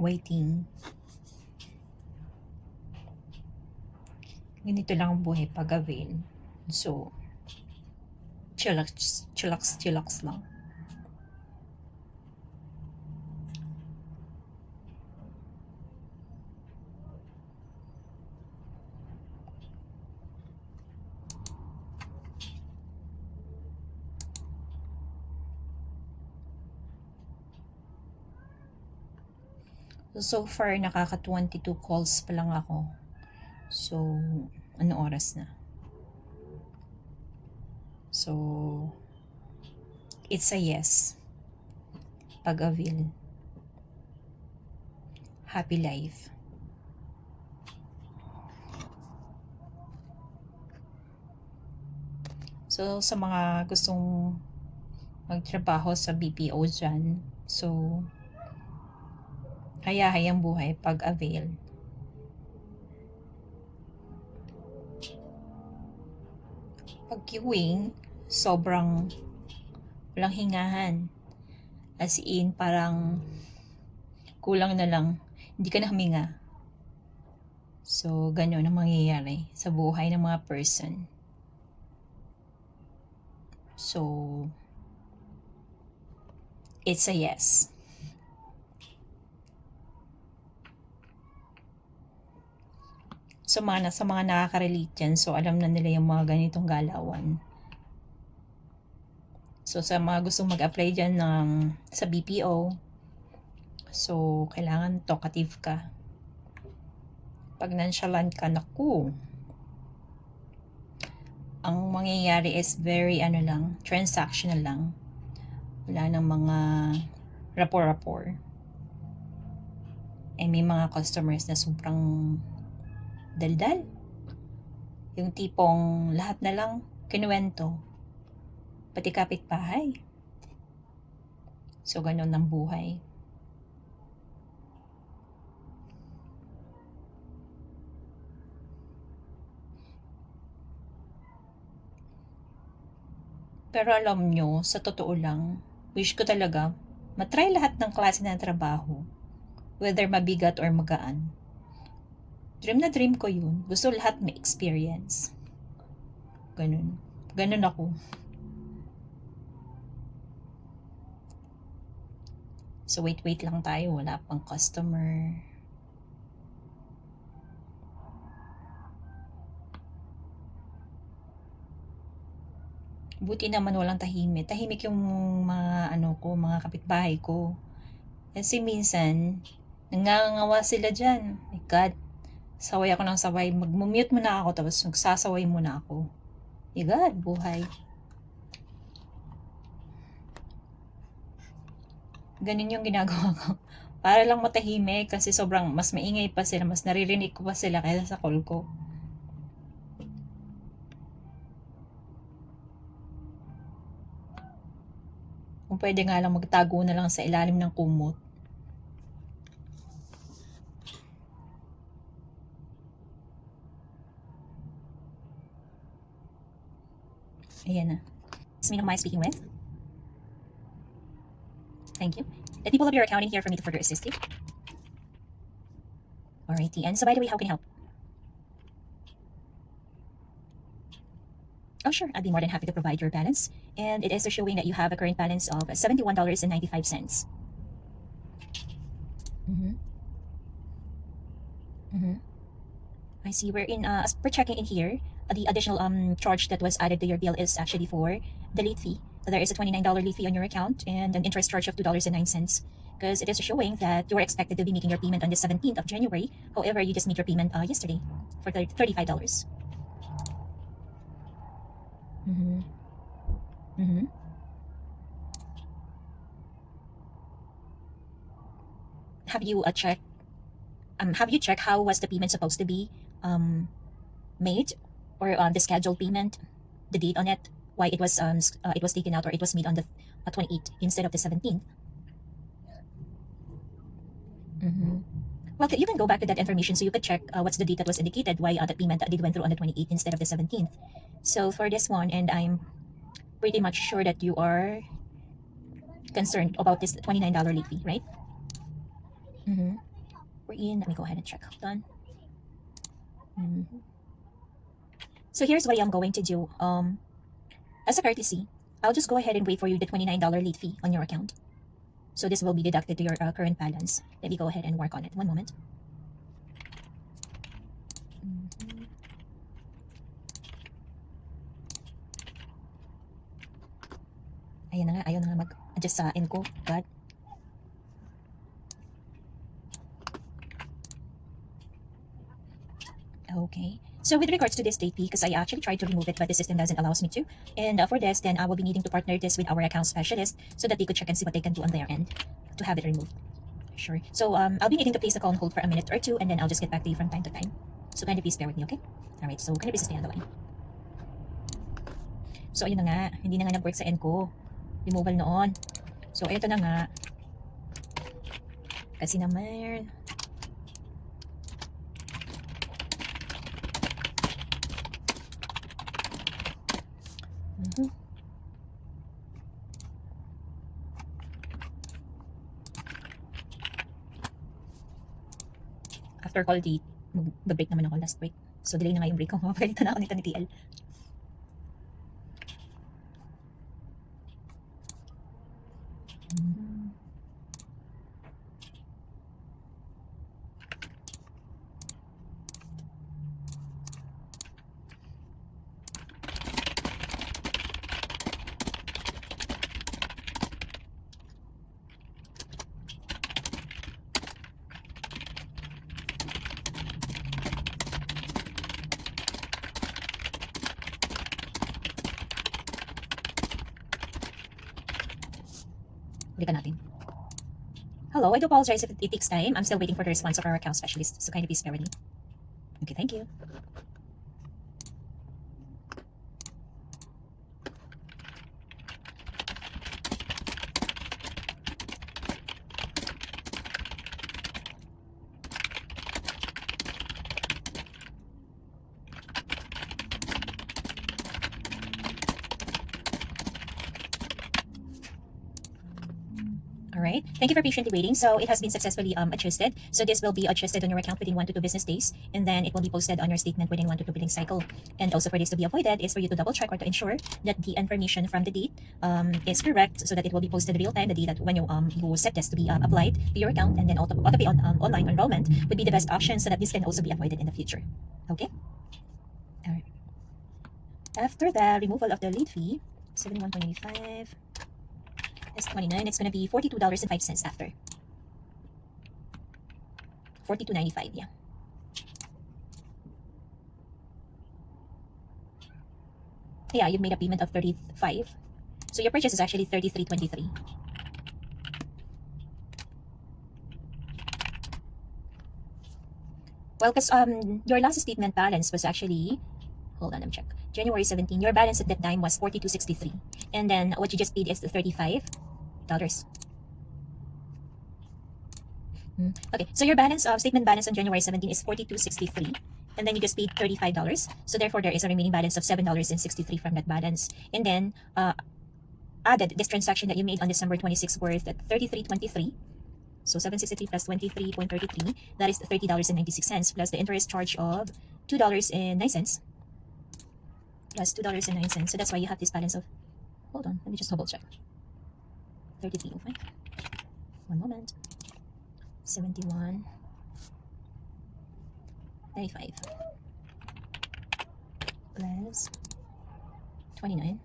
waiting. Ganito lang ang buhay pag-avail. So, chillax lang. So far, nakaka 22 calls pa lang ako. So, ano oras na? So, it's a yes. Pag-avail. Happy life. So, sa mga gustong magtrabaho sa BPO dyan, so, hayahayang buhay pag-avail. Pag queuing, sobrang walang hingahan. As in, parang kulang na lang. Hindi ka na huminga. So, ganun ang mangyayari sa buhay ng mga person. So, it's a yes. So, sa mga nakaka-relate dyan, so alam na nila yung mga ganitong galawan. So, sa mga gustong mag-apply dyan sa BPO, so, kailangan talkative ka. Pag nonchalant ka, naku, ang mangyayari is very, transactional lang. Wala nang mga rapport. Eh, may mga customers na sobrang daldal. Yung tipong lahat na lang kinuwento. Pati kapitbahay. So, ganun ang buhay. Pero alam nyo, sa totoo lang, wish ko talaga matry lahat ng klase ng trabaho. Whether mabigat or magaan. Dream na dream ko yun. Gusto lahat may experience. Ganun. Ganun ako. So, wait lang tayo. Wala pang customer. Buti naman walang tahimik. Tahimik yung mga kapitbahay ko. Kasi minsan, nangangawa sila dyan. My God. Saway ako ng saway. Mag-mute muna ako, tapos magsasaway muna ako. My God, buhay. Ganun yung ginagawa ko. Para lang matahimik kasi sobrang mas maingay pa sila, mas naririnig ko pa sila kaysa sa call ko. Kung pwede nga lang magtago na lang sa ilalim ng kumot. Ayan na. Sino am I speaking with? Thank you. Let me pull up your account in here for me to further assist you. Alrighty. And so by the way, how can I help? Oh, sure. I'd be more than happy to provide your balance. And it is showing that you have a current balance of $71.95. I see. We're in, as per checking in here, the additional charge that was added to your bill is actually for the late fee. There is a $29 late fee on your account and an interest charge of $2.09 because it is showing that you were expected to be making your payment on the 17th of January. However, you just made your payment yesterday for $35. Have you checked? Have you checked how was the payment supposed to be made, or the scheduled payment, the date on it, why it was taken out or it was made on the 28th instead of the 17th? Well, you can go back to that information so you could check what's the date that was indicated, why the payment did went through on the 28th instead of the 17th. So for this one, and I'm pretty much sure that you are concerned about this $29 late fee, right? we're in. Let me go ahead and check. Hold on. So here's what I'm going to do. As a courtesy, I'll just go ahead and wait for you the $29 late fee on your account. So this will be deducted to your current balance. Let me go ahead and work on it. One moment. Ayan na nga, ayaw na nga mag-adjust sa end ko. God. Okay. So with regards to this late fee, because I actually tried to remove it, but the system doesn't allow me to. And for this, then I will be needing to partner this with our account specialist so that they could check and see what they can do on their end to have it removed. Sure. So I'll be needing to place the call on hold for a minute or two, and then I'll just get back to you from time to time. So kind of please bear with me, okay? Alright, so kind of please stay on the line. So ayun na nga, hindi na nga nag-work sa end ko. Removal noon. So ito na nga. Kasi naman. After call date, mag-break naman ako last week. So delay na nga yung break ko. Mapagalitan na ako nito ni TL. Balikan natin. Hello, I do apologize if it takes time. I'm still waiting for the response of our account specialist. So kindly please bear with me. Okay, thank you. Alright, thank you for patiently waiting. So it has been successfully adjusted. So this will be adjusted on your account within 1 to 2 business days, and then it will be posted on your statement within 1 to 2 billing cycle. And also for this to be avoided is for you to double check or to ensure that the information from the date is correct, so that it will be posted real time. The day that when you set this to be applied to your account, and then auto pay on online enrollment would be the best option, so that this can also be avoided in the future. Okay. Alright. After the removal of the late fee, 71.85. It's 29. It's going to be $42.05 after. $42.95, yeah. Yeah, you made a payment of 35. So your purchase is actually 33.23. Well, because your last statement balance was actually, hold on, let me check. January 17. Your balance at that time was 42.63, and then what you just paid is the $35. Okay, so your balance of statement balance on January 17 is 42.63, and then you just paid $35. So therefore, there is a remaining balance of $7.63 from that balance, and then added this transaction that you made on December 26 worth at 33.23. So 763 plus 23.33, that is $30.96, plus the interest charge of $2.09 plus $2.09. So that's why you have this balance of, hold on, let me just double check. 33.05. One moment. 71.95 plus 29.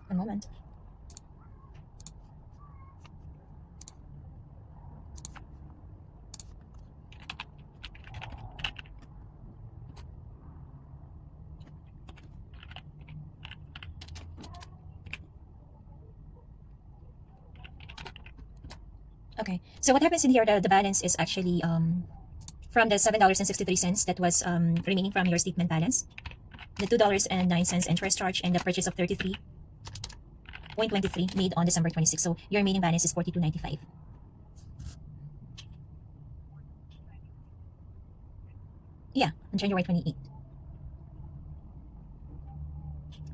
One moment. Okay, so what happens in here, the balance is actually from the $7.63 that was remaining from your statement balance, the $2.09 interest charge, and the purchase of 33.23 made on December 26. So your remaining balance is 42.95. Yeah, on January 28.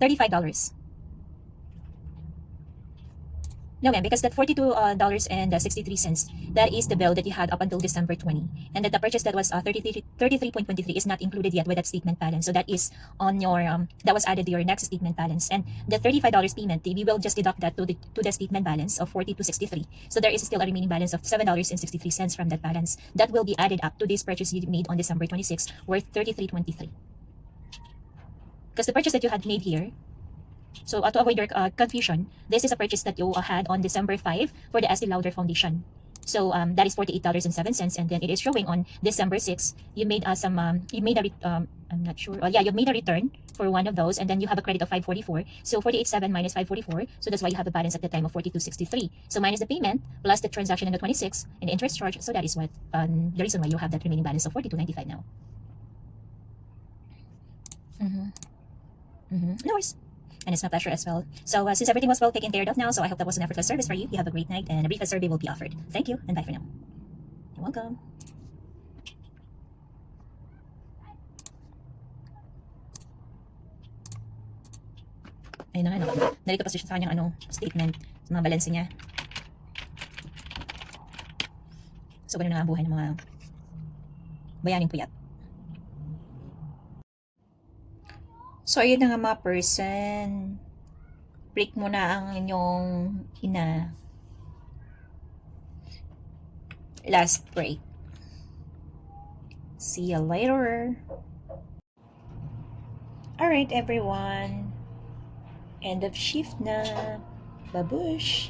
$35. No, ma'am, because that $42.63, that is the bill that you had up until December 20. And that the purchase that was 33.23 is not included yet with that statement balance. So that is on your, that was added to your next statement balance. And the $35 payment, we will just deduct that to the statement balance of $42.63. So there is still a remaining balance of $7.63 from that balance. That will be added up to this purchase you made on December 26, worth $33.23. Because the purchase that you had made here, so to avoid your confusion, this is a purchase that you had on December 5 for the Estee Lauder Foundation. So that is $48.07, and then it is showing on December 6. You made you made I'm not sure. Yeah, you made a return for one of those, and then you have a credit of $544. So $48.7 minus $544. So that's why you have a balance at the time of $42.63. So minus the payment plus the transaction on the 26 and the interest charge. So that is what the reason why you have that remaining balance of $42.95 now. No worries. And it's my pleasure as well. So since everything was well taken care of now, so I hope that was an effortless service for you. You have a great night, and a brief survey will be offered. Thank you, and bye for now. You're welcome. Ayun na nga, narito pa siya sa kanyang statement sa mga balanse niya. So, ganun na nga ang buhay ng mga bayaning puyat. So, ayun na nga mga person. Break mo na ang inyong ina. Last break. See you later. Alright, everyone. End of shift na. Babush.